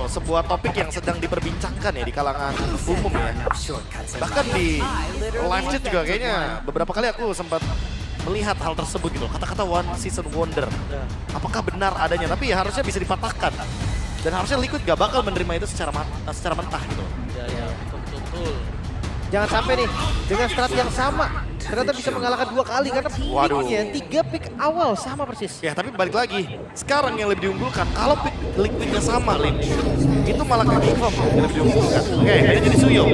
sebuah topik yang sedang diperbincangkan ya di kalangan umum ya. Bahkan di live chat juga kayaknya beberapa kali aku sempat melihat hal tersebut gitu. Kata-kata one season wonder. Apakah benar adanya? Tapi ya harusnya bisa dipatahkan. Dan harusnya Liquid gak bakal menerima itu secara mentah gitu. Ya, betul. Jangan sampai nih dengan strat yang sama ternyata bisa mengalahkan 2 kali karena picknya 3 pick awal sama persis. Ya tapi balik lagi, sekarang yang lebih diunggulkan kalau pick Liquidnya sama Lim, itu malah ke Gigvam yang lebih diunggulkan. Oke, ini jadi Suyo.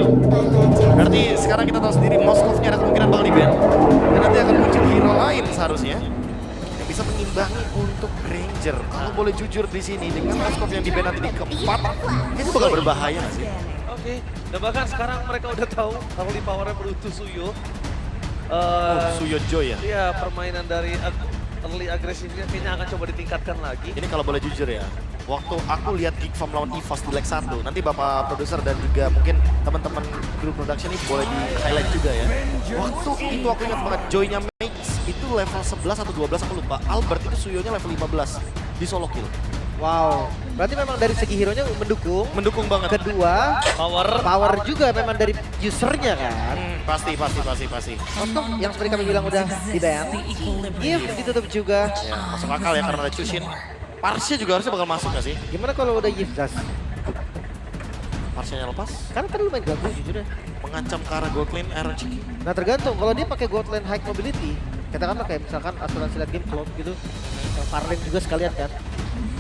Berarti sekarang kita tahu sendiri Moskovnya ada kemungkinan bakal di-ban. Dan nanti akan muncul hero lain seharusnya yang bisa mengimbangi untuk Granger. Kalau boleh jujur di sini dengan Moskov yang di-ban nanti di keempat, itu bakal berbahaya nggak sih? Oke, dan bahkan sekarang mereka udah tahu kalau di powernya berutuh Suyo. Suyo Joy ya? Iya, permainan dari early agresifnya kayaknya akan coba ditingkatkan lagi. Ini kalau boleh jujur ya, waktu aku lihat Gigvam lawan EVOS di leg 1, nanti bapak produser dan juga mungkin teman-teman kru production ini boleh di highlight juga ya. Waktu itu aku ingat banget, Joy-nya Max itu level 11 atau 12 aku lupa. Albert itu Suyo-nya level 15 di solo kill. Wow, berarti memang dari segi hero-nya mendukung. Mendukung banget. Kedua, Power juga memang dari usernya kan. Pasti. Untuk yang seperti kami bilang udah di-ban, Gift ditutup juga. Ya, masuk akal ya karena ada Chushin. Parsnya juga harusnya bakal masuk gak sih? Gimana kalau udah Gift Das? Parsnya lepas, Karena kan lumayan ganggu jujur ya. mengancam ke arah gold lane RNG. Nah tergantung, kalau dia pakai gold lane high mobility, katakanlah kayak misalkan asuransi late game cloud gitu, yang farlane juga sekalian kan.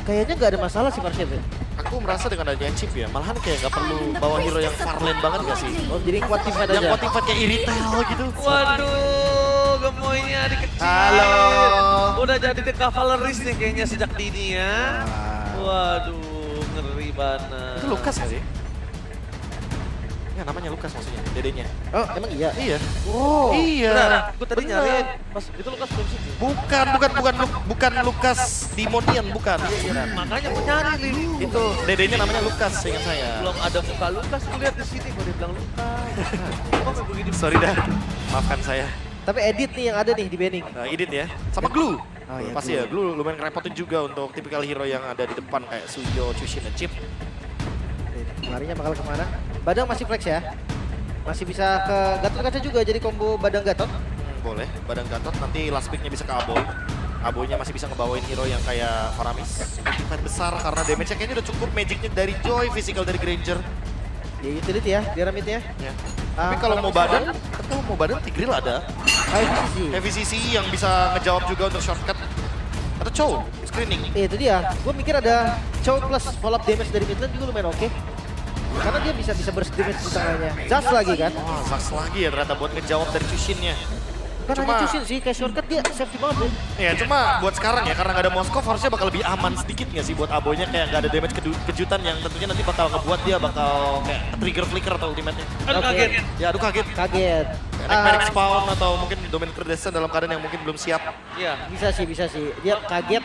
Kayaknya nggak ada masalah sih Parsnya ya. Aku merasa dengan adanya chip ya, malahan kayak gak perlu bawa hero yang farlane banget gak sih? Oh jadi kuat tim aja. Yang kuat kayak Iritel gitu. Waduh, gemoynya dikecil. Halo. Udah jadi The Cavalrys nih kayaknya sejak dini ya. Waduh, ngeri banget. Itu Lukas gak sih? Ya namanya Lukas maksudnya, dedenya. Oh emang iya? Iya. Oh Iya. Benar, gue tadi benar. nyariin. Pas itu Lukas belum sih. Bukan Lukas Dimonian, bukan. Makanya gue nyari Lili. Itu dedenya namanya Lukas, ingat saya. Belum ada muka Lukas, gue lihat di sini gue bilang Lukas. Kok begini? Sorry dah, maafkan saya. Tapi edit nih yang ada nih di banning. Edit ya, sama Glue. Oh, iya, Pasti ya, Glue lumayan ngerepotin juga untuk tipikal hero yang ada di depan kayak Suyo, Chushin, dan Chip. Larinya bakal kemana? Badang masih flex ya? Masih bisa ke Gatot Kaca juga jadi combo Badang Gatot. Boleh, Badang Gatot nanti last pick-nya bisa ke Aboy. Aboynya masih bisa ngebawain hero yang kayak Faramis. Fight besar karena damage-nya kayaknya udah cukup, magicnya dari Joy, physical dari Granger. Ya utility ya, di ramitnya. Ya. Tapi kalau mau Badan, Tigreal ada. Heavy CC yang bisa ngejawab juga untuk shortcut. Atau Chow, screening. Itu dia, gue mikir ada Chow plus follow up damage dari mid lane juga lumayan oke. Karena dia bisa burst damage di tengahnya. Zas lagi kan? Wah, Zax lagi ya ternyata buat ngejawab dari Chushin-nya. Bukan hanya Chushin sih, kayak shortcut dia safety banget deh. Ya cuma buat sekarang ya, karena nggak ada Moskov harusnya bakal lebih aman sedikit nggak sih buat Aboynya, kayak nggak ada damage kejutan yang tentunya nanti bakal ngebuat dia bakal kayak trigger flicker atau ultimate-nya. Aduh Oke. kaget. Ya aduh kaget. Kaget. Medic spawn atau mungkin Dominator Descent dalam keadaan yang mungkin belum siap. Iya. Bisa sih. Dia kaget.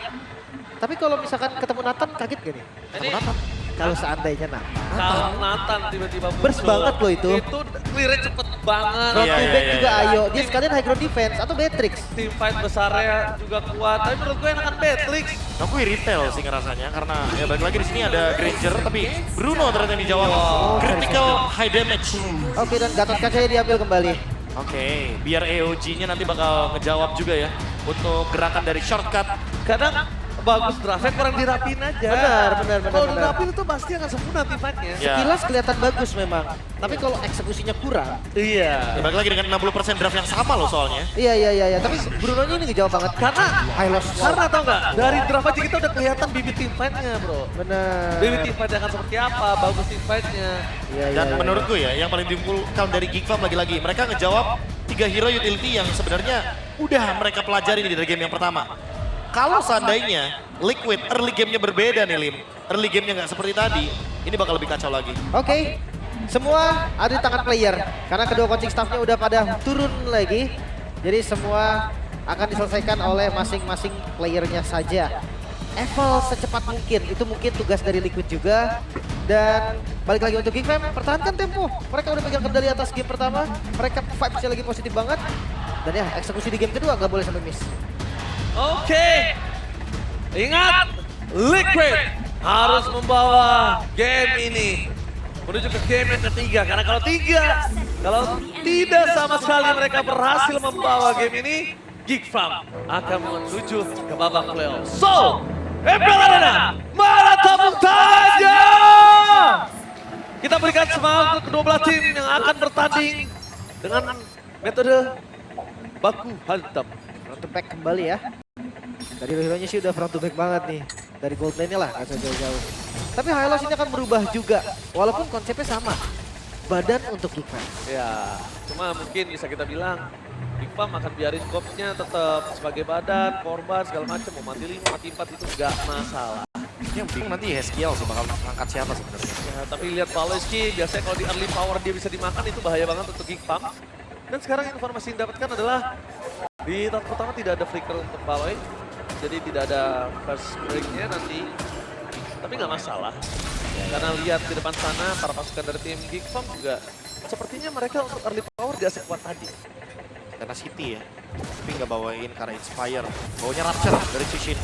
Tapi kalau misalkan ketemu Nathan, kaget gak nih? Ini Kalau seandainya Nathan. kalau Nathan tiba-tiba muncul. Burst banget loh itu. Itu clear cepet banget. Road Iya, to iya, back iya, juga iya. ayo. Dia sekalian high ground defense atau Beatrix. Team fight besarnya juga kuat. Tapi menurut gue enakan Beatrix. Aku retail sih ngerasanya karena ya balik lagi di sini ada Granger tapi Bruno ternyata yang dijawab. Critical high damage. Oke, dan Gatot Kacanya diambil kembali. Oke, biar AOG-nya nanti bakal ngejawab juga ya untuk gerakan dari shortcut. Kadang bagus draftnya kurang dirapin aja. Benar. Kalau dirapin itu pasti akan sempurna team fight-nya. Ya. Kilas kelihatan bagus memang. Tapi kalau eksekusinya kurang. Iya. Ya, balik lagi dengan 60% draft yang sama loh soalnya. Iya. Tapi Bruno-nya ini ngejawab banget. Karena High loss. karena tau nggak dari draft aja kita udah kelihatan bibit team fight-nya bro. Benar. Bibit team fight-nya akan seperti apa, bagus team fight-nya. Iya. Dan menurutku ya, yang paling diunggulkan dari Gigvam lagi-lagi, mereka ngejawab 3 hero utility yang sebenarnya udah mereka pelajari nih dari game yang pertama. Kalau seandainya Liquid early game-nya berbeda nih Lim, early game-nya nggak seperti tadi, ini bakal lebih kacau lagi. Oke. Semua ada di tangan player. Karena kedua coaching staffnya udah pada turun lagi. Jadi semua akan diselesaikan oleh masing-masing playernya saja. Eval secepat mungkin, itu mungkin tugas dari Liquid juga. Dan balik lagi untuk Gigvam, pertahankan tempo. Mereka udah pegang kendali atas game pertama, mereka vibes-nya lagi positif banget. Dan ya eksekusi di game kedua nggak boleh sampai miss. Oke. Ingat, Liquid harus membawa game ini menuju ke game yang ketiga. Karena kalau tidak sama sekali mereka berhasil membawa game ini, Geek Farm akan menuju ke babak playoff. So, Impel Arena, mana tepuk tangannya? Kita berikan semangat untuk kedua belah tim yang akan bertanding dengan metode baku hantam. Front to back kembali ya. Dari hero-nya sih udah front to back banget nih. Dari gold lane-nya lah, gak usah jauh-jauh. Tapi Hylos ini akan berubah juga. Walaupun konsepnya sama. Badan untuk Geek Farm. Ya, cuma mungkin bisa kita bilang Geek Farm akan biarin Gobs-nya tetap sebagai badan, korban, segala macam. Mau mati 5, mati 4 itu nggak masalah. Yang bingung nanti Heskiel sih bakal angkat siapa sebenarnya. Ya, tapi lihat Paloski, biasanya kalau di early power dia bisa dimakan, itu bahaya banget untuk Geek Farm. Dan sekarang informasi yang didapatkan adalah di tahap pertama tidak ada flicker untuk Paloy. Jadi tidak ada first break-nya nanti. Tapi nggak masalah. Karena lihat di depan sana para pasukan dari tim Geek Farm juga sepertinya mereka untuk early power tidak sekuat tadi. Karena City ya, tapi nggak bawain karena Inspire. Bawanya Rapture dari Chishin.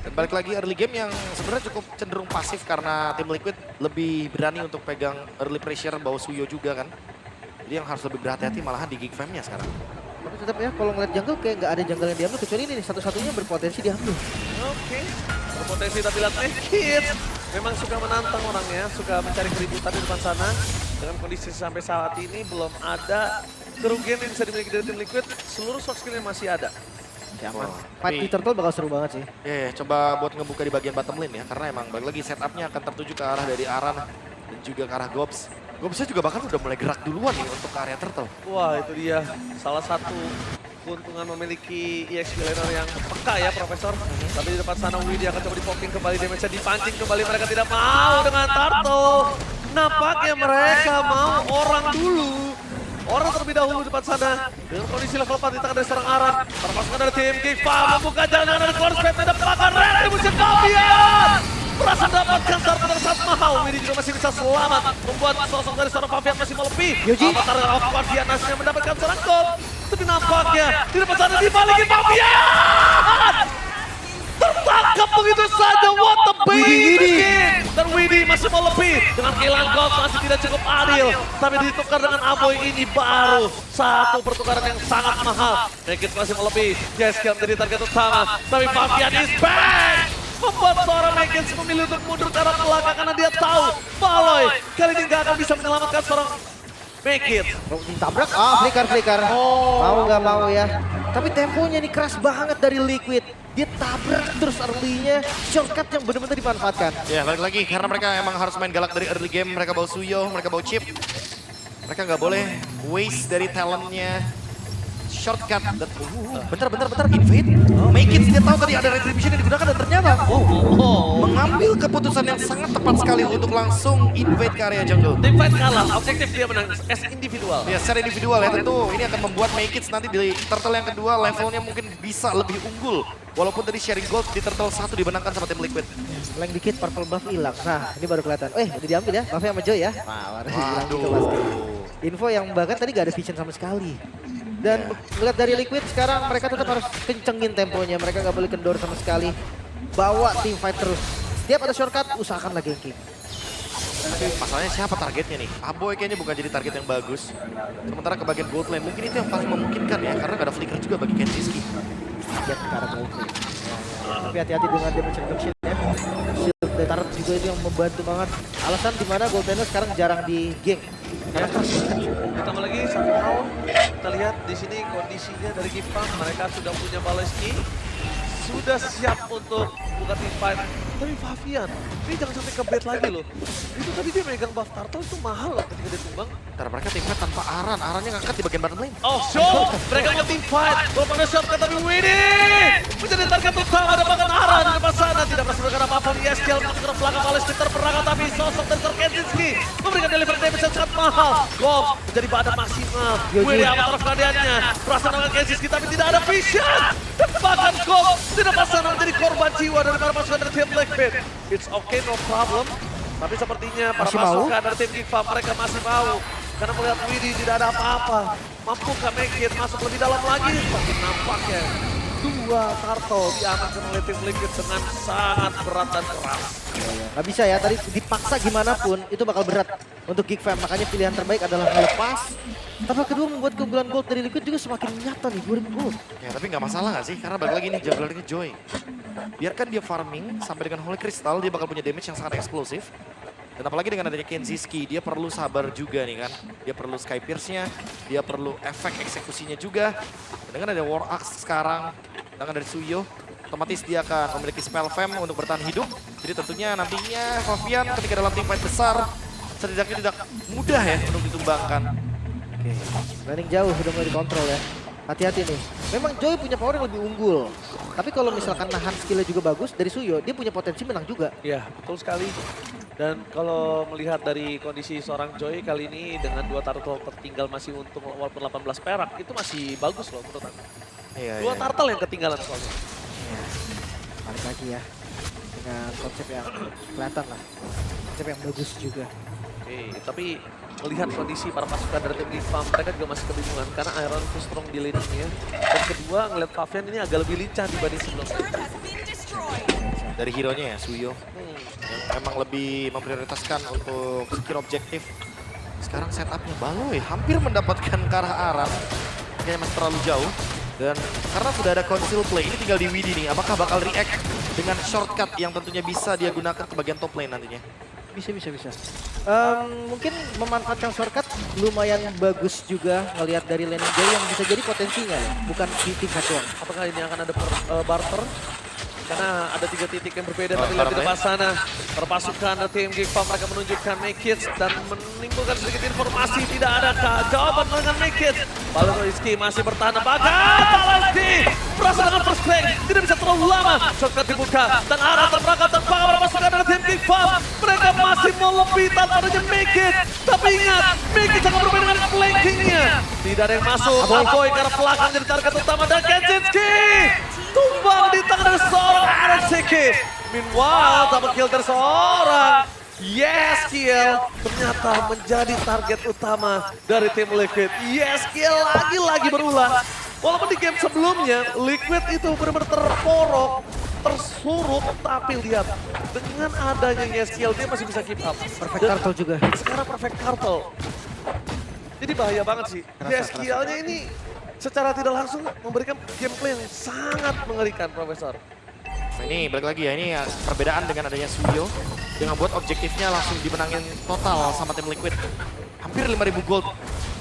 Dan balik lagi early game yang sebenarnya cukup cenderung pasif karena tim Liquid lebih berani untuk pegang early pressure bawa Suyo juga kan. Jadi yang harus lebih berhati-hati malahan di Geek Farm-nya sekarang. Tapi tetap ya kalau ngeliat jungle kayak nggak ada jungle yang diambil kecuali ini nih satu-satunya berpotensi diambil. Oke, berpotensi tapi lihat Nekid. Memang suka menantang orangnya, suka mencari keributan di depan sana. Dengan kondisi sampai saat ini belum ada kerugian yang bisa dimiliki dari tim Liquid. Seluruh soft skill-nya masih ada. Aman. Wah, Fight di Turtle bakal seru banget sih. Ya, coba buat ngebuka di bagian bottom lane ya, karena emang balik lagi setupnya akan tertuju ke arah dari Aran dan juga ke arah Gobs. Gobsnya juga bahkan udah mulai gerak duluan nih untuk ke area Turtle. Wah, itu dia salah satu keuntungan memiliki EXP laner yang peka ya, Profesor. Tapi di depan sana Widi akan coba di-popping kembali, damage-nya dipancing kembali. Mereka tidak mau dengan Turtle. Nampaknya mereka mau orang dulu. Orang terlebih dahulu di depan sana. Dengan kondisi level 4 di tangan dari seorang Aran. Para pasukan dari tim Geek Farm membuka jalan dengan ada keluar spek. Ada pelanggan retribusi Fabian. Berhasil dapatkan Turtle yang sangat mahal. Widi juga masih bisa selamat. Membuat sosok dari seorang Fabian masih mau lebih. Yoji. Avatar Fabian aslinya mendapatkan seorang gold. Tapi nampaknya di depan sana dibalikin Fabian. Tertangkap begitu saja, what the baby. Dan Widi masih mau lebih. Dengan kehilangan gold masih tidak cukup adil. Tapi ditukar dengan Aboy ini baru satu pertukaran yang sangat mahal. Nekid masih mau lebih. Jeskiel menjadi target utama. Tapi Fabian is back. Membuat seorang Nekid memilih untuk mundur ke arah belakang karena dia tahu Paloy kali ini gak akan bisa menyelamatkan seorang Nekid. Ditabrak, flicker. Mau nggak mau ya. Tapi temponya nih keras banget dari Liquid. Dia tabrak terus early-nya, shortcut yang benar-benar dimanfaatkan. Ya balik lagi karena mereka emang harus main galak dari early game. Mereka bawa Suyo, mereka bawa Chip. Mereka nggak boleh waste dari talentnya. Shortcut dan bentar invade. Make it, dia tahu tadi ada retribution yang digunakan dan ternyata mengambil keputusan yang sangat tepat sekali untuk langsung invade ke area jungle. Tim fight kalah, objektif dia menang as individual. Ya secara individual ya tentu ini akan membuat Make It nanti di Turtle yang kedua levelnya mungkin bisa lebih unggul. Walaupun tadi sharing gold di Turtle 1 dimenangkan sama tim Liquid. Leng dikit purple buff hilang. Nah ini baru kelihatan. Udah diambil ya buffnya sama Joy ya. Wah, hilang gitu pasti. Info yang bahkan tadi gak ada vision sama sekali. Dan melihat dari Liquid sekarang mereka tetap harus kencengin temponya. Mereka gak boleh kendor sama sekali. Bawa tim fight terus. Setiap ada shortcut usahakan lagi ganking. Masalahnya siapa targetnya nih? Aboy kayaknya bukan jadi target yang bagus. Sementara ke bagian gold lane mungkin itu yang paling memungkinkan ya. Karena gak ada flicker juga bagi Kenjiski. Lihat ke arah gold lane. Tapi hati-hati dengan damage reduction ya. Shield dari turret juga itu yang membantu banget. Alasan dimana gold lane sekarang jarang di gank. Karena keras banget. Ditambah lagi satu hal, kita lihat di sini kondisinya dari Geek Farm, mereka sudah punya Paloski, sudah siap untuk buka team fight. Tapi Fabian, ini jangan sampai ke bait lagi loh. Itu tadi dia megang buff Turtle itu mahal loh ketika dia tumbang. Ntar mereka tim fight tanpa Aran, Arannya ngangkat di bagian bottom lane. Oh show, mereka mau team fight, walaupun ada shortcut tapi Winnie menjadi target utama dapatkan Aran di depan sana. Tidak berhasil bergerak apa-apa, Yeskiel masuk ke belakang Paloski terperangkap tapi sosok dari Kenjiski memberikan delivery damage yang sangat mahal. Goff menjadi badan maksimal. Winnie avatar Guardiannya berhasil dengan Kenjiski tapi tidak ada vision. Dan bahkan Goff di depan sana menjadi korban jiwa dari para pasukan dari tim Blackbeard. It's okay, no problem. Tapi sepertinya para Masih mau? pasukan dari tim Geek Farm mereka masih mau. Karena melihat Widi tidak ada apa-apa. Mampukah Make It masuk lebih dalam lagi? Tapi nampaknya dua turtle diamankan oleh tim Liquid dengan sangat berat dan keras. Gak bisa ya, tadi dipaksa gimana pun itu bakal berat untuk Geek Fam. Makanya pilihan terbaik adalah melepas. Tapi kedua membuat keunggulan gold dari Liquid juga semakin nyata nih, 2000 gold. Ya tapi nggak masalah nggak sih? Karena balik lagi nih junglernya Joy. Biarkan dia farming sampai dengan Holy Crystal, dia bakal punya damage yang sangat eksplosif. Dan apalagi dengan adanya Kenziski, dia perlu sabar juga nih kan. Dia perlu Sky Pierce-nya, dia perlu efek eksekusinya juga. Dan dengan ada War Axe sekarang, dengan dari Suyo, otomatis dia akan memiliki spell fam untuk bertahan hidup. Jadi tentunya nantinya Fabian ketika dalam teamfight besar, setidaknya tidak mudah ya untuk ditumbangkan. Oke, landing jauh udah mulai dikontrol ya. Hati-hati nih. Memang Joy punya power yang lebih unggul. Tapi kalau misalkan nahan skillnya juga bagus dari Suyo, dia punya potensi menang juga. Ya, betul sekali. Dan kalau melihat dari kondisi seorang Joy kali ini dengan 2 turtle tertinggal masih untung walaupun 18 perak, itu masih bagus loh menurut aku. Iya, 2 turtle yang ketinggalan soalnya. Ya, balik lagi ya. Dengan konsep yang kelihatan lah. Konsep yang bagus juga. Oke, tapi melihat kondisi para pasukan dari tim Geek Fam, mereka juga masih kebingungan karena Iron too strong di lane-nya. Dan kedua, ngeliat Fabian ini agak lebih lincah dibanding sebelumnya. Dari hero-nya ya, Suyo. Yang emang lebih memprioritaskan untuk skill objektif. Sekarang setupnya Baloy hampir mendapatkan ke arah Aram. Kayaknya masih terlalu jauh. Dan karena sudah ada conceal play, ini tinggal di Widdy nih. Apakah bakal react dengan shortcut yang tentunya bisa dia gunakan ke bagian top lane nantinya? Bisa. Mungkin memanfaatkan shortcut lumayan bagus juga ngelihat dari landing Joy yang bisa jadi potensinya ya. Bukan di tim doang. Apakah ini akan ada barter? Karena ada 3 titik yang berbeda, tapi lihat di depan sana. Perpasukan tim Geek Fam mereka menunjukkan Make-It dan menimbulkan sedikit informasi. Tidak adakah jawaban dengan Make-It. Baloyski masih bertahan. Baloyski berasa dengan first strike. Tidak bisa terlalu lama. Shortcut dibuka dan arah terperangkap terpakai oleh pasukan dari tim Geek Fam. Mereka masih mau lebih tanpa adanya Make-It. Tapi ingat, Make-It sangat berbeda dengan flankingnya. Tidak ada yang masuk. Aboy karena belakang jadi target utama dan Kenziski tumbang di tangan dari seorang RSCK. Meanwhile, double kill dari seorang Yeskiel ternyata menjadi target utama dari tim Liquid. Yeskiel lagi-lagi berulang. Walaupun di game sebelumnya, Liquid itu benar-benar terporok, tersurup, tapi lihat dengan adanya Yeskiel dia masih bisa keep up. Perfect turtle juga. Sekarang perfect turtle. Jadi bahaya banget sih. Yeskielnya ini secara tidak langsung memberikan gameplay yang sangat mengerikan, Profesor. Nah ini balik lagi ya, ini perbedaan dengan adanya Suyo. Dengan buat objektifnya langsung dimenangin total sama tim Liquid. Hampir 5.000 gold.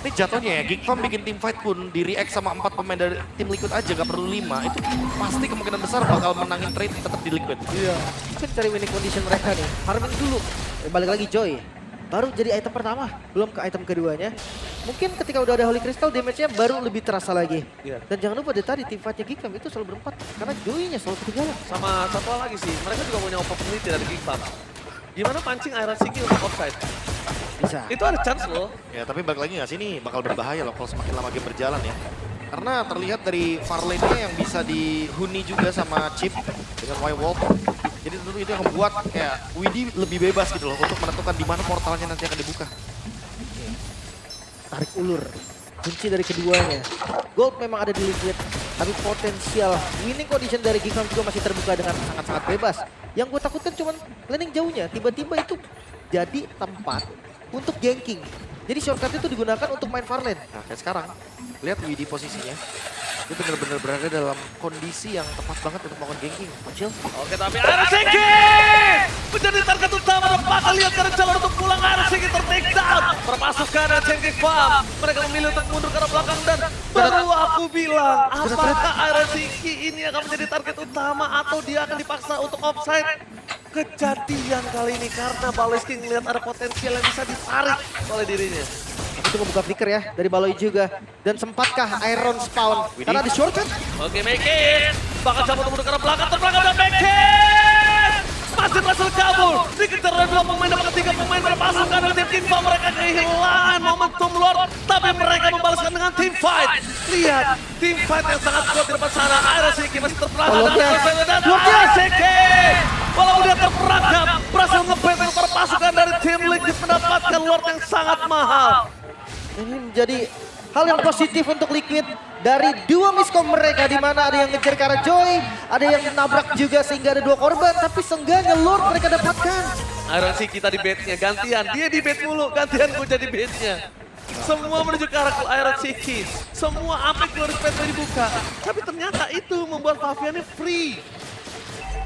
Ini jatuhnya ya, Geek Fam bikin tim fight pun di react sama 4 pemain dari tim Liquid aja, gak perlu 5. Itu pasti kemungkinan besar bakal menangin trade tetap di Liquid. Iya. Mungkin cari winning condition mereka nih. Farming dulu. Balik lagi Joy. Baru jadi item pertama, belum ke item keduanya. Mungkin ketika udah ada Holy Crystal, damage-nya baru lebih terasa lagi. Iya. Dan jangan lupa dari tadi tim fight-nya Geek Fam itu selalu berempat. Karena Joy-nya selalu ketinggalan. Sama satu hal lagi sih, mereka juga punya opportunity dari Geek Fam. Gimana pancing Iron Siki untuk offside? Bisa. Itu ada chance loh. Ya tapi balik lagi nggak sih, ini bakal berbahaya loh kalau semakin lama game berjalan ya. Karena terlihat dari far lane-nya yang bisa dihuni juga sama Chip dengan White Wolf. Jadi tentu itu yang membuat kayak Widdy lebih bebas gitu loh untuk menentukan di mana portalnya nanti akan dibuka. Tarik ulur. Kunci dari keduanya. Gold memang ada di Liquid, tapi potensial winning condition dari Geek Fam juga masih terbuka dengan sangat-sangat bebas. Yang gue takutkan cuma landing jauhnya. Tiba-tiba itu jadi tempat untuk ganking. Jadi shortcut itu digunakan untuk main far lane. Nah kayak sekarang, lihat Widdy posisinya. Dia benar-benar berada dalam kondisi yang tepat banget untuk melakukan ganking. Kecil. Oke, tapi Iron Siki menjadi target utama dan bakal lihat karena jalur untuk pulang. Iron Siki ter-take down. Perpasukan dari Geek Fam. Mereka memilih untuk mundur ke arah belakang dan baru aku bilang, apakah Iron Siki ini akan menjadi target utama atau dia akan dipaksa untuk offside? Kejadian kali ini karena Baloyski ngelihat ada potensial yang bisa ditarik oleh dirinya. Itu membuka flicker ya dari Baloy juga. Dan sempatkah Iron spawn? Karena di shortcut. Oke, Make-It bakal coba untuk ke arah belakang, terbelakang dan Make-It masih berhasil kabur. Dikejar oleh 2 pemain, dapat 3 pemain berpasukan dari tim Geek Fam. Mereka kehilangan momentum Lord, tapi mereka membalaskan dengan team fight. Lihat, team fight yang sangat kuat di depan sana. Iron Siki masih terperangkap dan Iron Siki walaupun dia terperangkap berhasil nge-battle para pasukan dari tim Liquid mendapatkan Lord yang sangat mahal. Ini menjadi hal yang positif untuk Liquid dari dua miskom mereka, di mana ada yang ngejar ke arah Joy, ada yang nabrak juga sehingga ada 2 korban, tapi seenggaknya Lord mereka dapatkan. Iron Siki kita di bait-nya, gantian. Dia di bait mulu, gantian gue jadi bait-nya. Semua menuju ke arah Iron Siki. Semua Apex Glorious Pathway dibuka. Tapi ternyata itu membuat Faviannya free.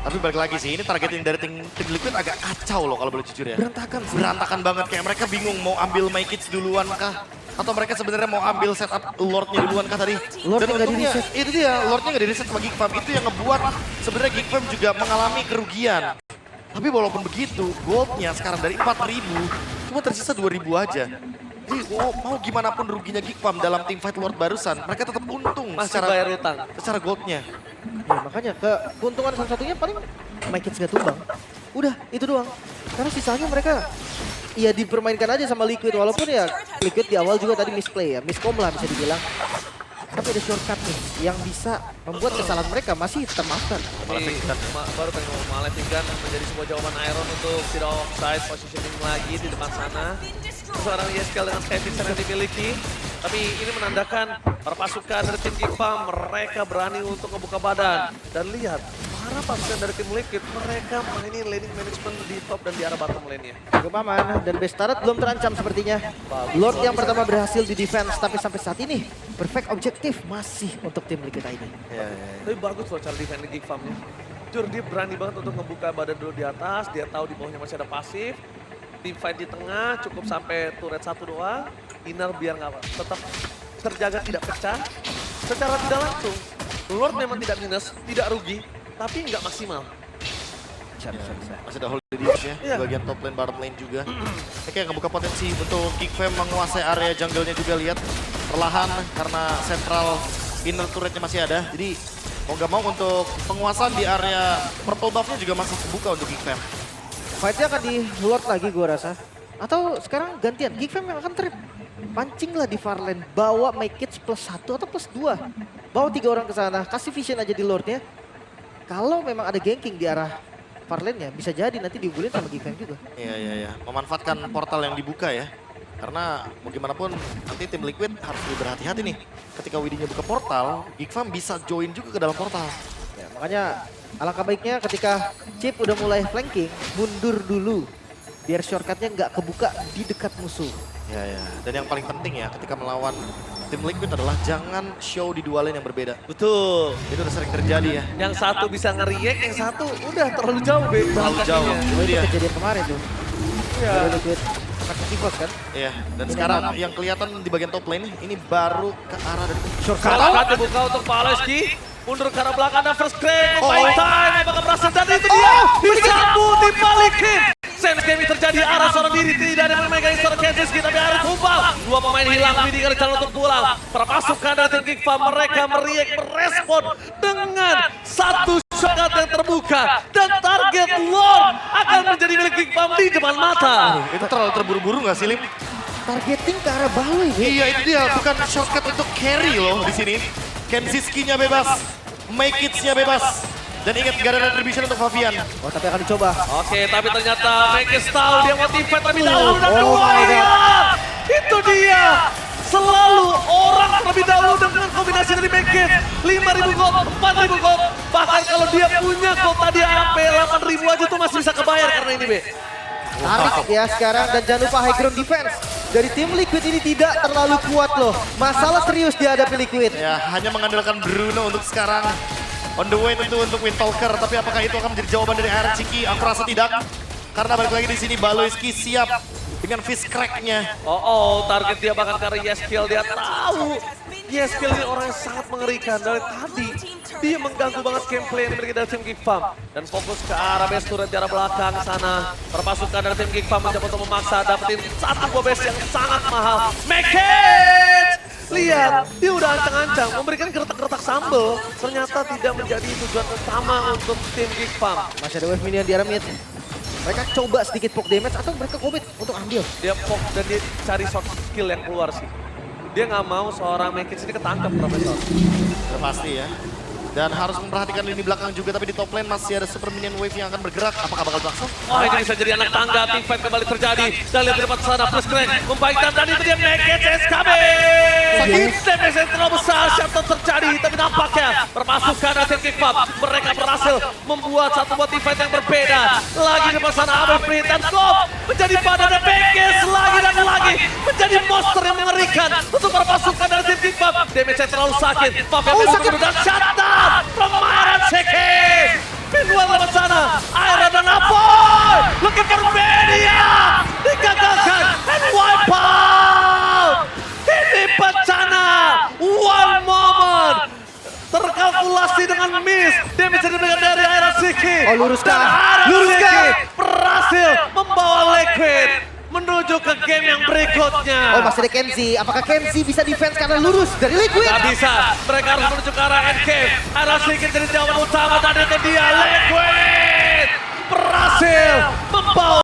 Tapi balik lagi sih, ini targeting dari tim Liquid agak kacau loh kalau boleh jujur ya. Berantakan banget, kayak mereka bingung mau ambil My Kids duluan kah? Atau mereka sebenarnya mau ambil setup Lordnya duluan kah tadi? Lordnya Dan nggak untungnya, di-reset. itu dia, Lordnya nggak di-reset sama Geek Farm. Itu yang ngebuat sebenarnya Geek Farm juga mengalami kerugian. Tapi walaupun begitu, goldnya sekarang dari 4.000 cuma tersisa 2.000 aja. Jadi mau gimana pun ruginya Geek Farm dalam teamfight Lord barusan, mereka tetap untung Masih bayar utang. secara goldnya. Ya, makanya keuntungan salah satunya paling My Kids gak tumbang. Udah, itu doang. Karena sisanya mereka ya dipermainkan aja sama Liquid, walaupun ya Liquid di awal juga tadi misplay ya, miscom lah bisa dibilang. Tapi ada shortcut nih yang bisa membuat kesalahan mereka masih termaafkan. Baru pengen ngomong Malefic Gun menjadi sebuah jawaban Iron untuk tidak offside, positioning lagi di depan sana. Seorang Yeskel dengan sky vision yang dimiliki. Tapi ini menandakan para pasukan dari tim Geek Farm mereka berani untuk membuka badan. Dan lihat, para pasukan dari tim Liquid mereka mainin laning management di top dan di arah bottom lane-nya. Cukup aman dan Bestaret belum terancam sepertinya. Lord yang pertama berhasil di defense, tapi sampai saat ini perfect objektif masih untuk tim Liquid ID. Tapi bagus loh cara defend Geek Farm-nya. Jujur dia berani banget untuk ngebuka badan dulu di atas, dia tahu di bawahnya masih ada pasif. Team fight di tengah cukup sampai turret 1 doang. Inner biar nggak tetap terjaga tidak pecah. Secara tidak langsung, Lord memang tidak minus, tidak rugi, tapi nggak maksimal. Masih ada hold di ya, Iya. di bagian top lane, bottom lane juga. Ini kayak ngebuka potensi untuk Geek Fam menguasai area jungle-nya juga, lihat. Perlahan karena central inner turretnya masih ada. Jadi mau gak mau untuk penguasaan di area purple buff-nya juga masih terbuka untuk Geek Fam. Fight-nya akan di Lord lagi gua rasa. Atau sekarang gantian, Geek Fam yang akan trip. Pancing lah di far lane, bawa My Kids +1 atau +2. Bawa 3 orang ke sana, kasih vision aja di Lordnya. Kalau memang ada ganking di arah far lane-nya, bisa jadi nanti diunggulin sama Geek Fam juga. Iya. Memanfaatkan portal yang dibuka ya. Karena mau gimana pun nanti tim Liquid harus lebih berhati-hati nih. Ketika Widinya buka portal, Geek Fam bisa join juga ke dalam portal. Ya, makanya alangkah baiknya ketika Chip udah mulai flanking, mundur dulu. Biar shortcutnya nggak kebuka di dekat musuh. Ya. Dan yang paling penting ya ketika melawan tim Liquid adalah jangan show di dua lane yang berbeda. Betul. Itu udah sering terjadi ya. Yang satu bisa nge-react, yang satu udah terlalu jauh. Terlalu jauh. Oh, itu Iya. kejadian kemarin tuh. Iya. Baru Liquid pakai Tivos kan. Iya, dan sekarang yang kelihatan di bagian top lane ini baru ke arah dari Shortcut. Shortcut dibuka untuk Paleski. Mundur ke arah belakang dan first grade. Main time. Apakah berhasil? Dan itu dia. Disambut, dibalikin. Same game terjadi arah seorang diri. Tidak ada pemain yang seorang Kenziski. Tapi harus tumbang. 2 pemain hilang. Widi ada jalan untuk pulang. Para pasukan dari tim Geek Farm mereka meriak merespon dengan satu shortcut yang terbuka. Dan target Lord akan menjadi milik Geek Farm di depan mata. itu terlalu terburu-buru nggak sih, Lim? Targeting ke arah Baloi. Iya, itu dia, bukan shortcut untuk carry loh di sini. Kenziski-nya bebas, My Kids-nya bebas. Dan ingat gak ada retribution untuk Favian. Oh, tapi akan dicoba. Oke, tapi ternyata Mekis tahu dia motivate terlebih dahulu dan Oh dua my God. hilang. Itu dia. Selalu orang terlebih dahulu dengan kombinasi dari Mekis. 5.000 gold, 4.000 gold. Bahkan kalau dia punya gold tadi sampai 8.000 aja tuh masih bisa kebayar karena ini, Be. Tarik ya sekarang dan jangan lupa high ground defense. Dari tim Liquid ini tidak terlalu kuat loh. Masalah serius dihadapi Liquid. Ya, hanya mengandalkan Bruno untuk sekarang. On the way tentu untuk Windtalker, tapi apakah itu akan menjadi jawaban dari Iron Ciki? Aku rasa tidak. Karena balik lagi di sini Baloiski siap dengan fist crack-nya. Target dia bahkan ke arah Yeskiel. Dia tahu Yeskiel ini orang yang sangat mengerikan. Dari tadi dia mengganggu banget gameplay yang dimiliki dari tim Geek Farm. Dan fokus ke arah base turret di arah belakang sana. Perpasukan dari tim Geek Farm mencoba untuk memaksa dapetin satu buah base yang sangat mahal. Make it! Lihat, dia udah ancang-ancang memberikan gertak-gertak sambal. Ternyata tidak menjadi tujuan utama untuk tim Geek Farm. Masih ada wave minion di arah mid. Mereka coba sedikit poke damage atau mereka commit untuk ambil. Dia poke dan dia cari short skill yang keluar sih. Dia nggak mau seorang Mekis ini ketangkap, Profesor. Udah pasti ya. Dan harus memperhatikan lini belakang juga, tapi di top lane masih ada super minion wave yang akan bergerak. Apakah bakal berlangsung? Wah, ini bisa jadi anak tangga, team fight kembali terjadi. Dan lihat di depan sana, plus crank, membaikkan dan itu dia Megget SKB. Sakit, damage yang terlalu besar, shutdown terjadi. Tapi nampaknya permasukan dari tim Kick-Up, mereka berhasil membuat satu buat team fight yang berbeda. Lagi di depan sana, Abel Sprint dan Gop menjadi badan Megget lagi dan lagi. Menjadi monster yang mengerikan untuk permasukan dari tim Kick-Up. Damage yang terlalu sakit, Mafia sakit. dan shutdown. Pemain Seki. Pinwell lewat sana, Aira dan Apoy. Looking for Media. Digagalkan and wipe out. Ini bencana. One moment. Terkalkulasi dengan miss. Damage yang diberikan dari Aira Seki. Oh, luruskah? Dan Aira Luruskah? Seki berhasil membawa Liquid menuju ke game yang berikutnya. Oh, masih ada Kenzie. Apakah Kenzie bisa defense karena lurus dari Liquid? Gak bisa, mereka harus menuju ke arah endgame. Arah sedikit dari jawaban utama dan itu dia Liquid berhasil membawa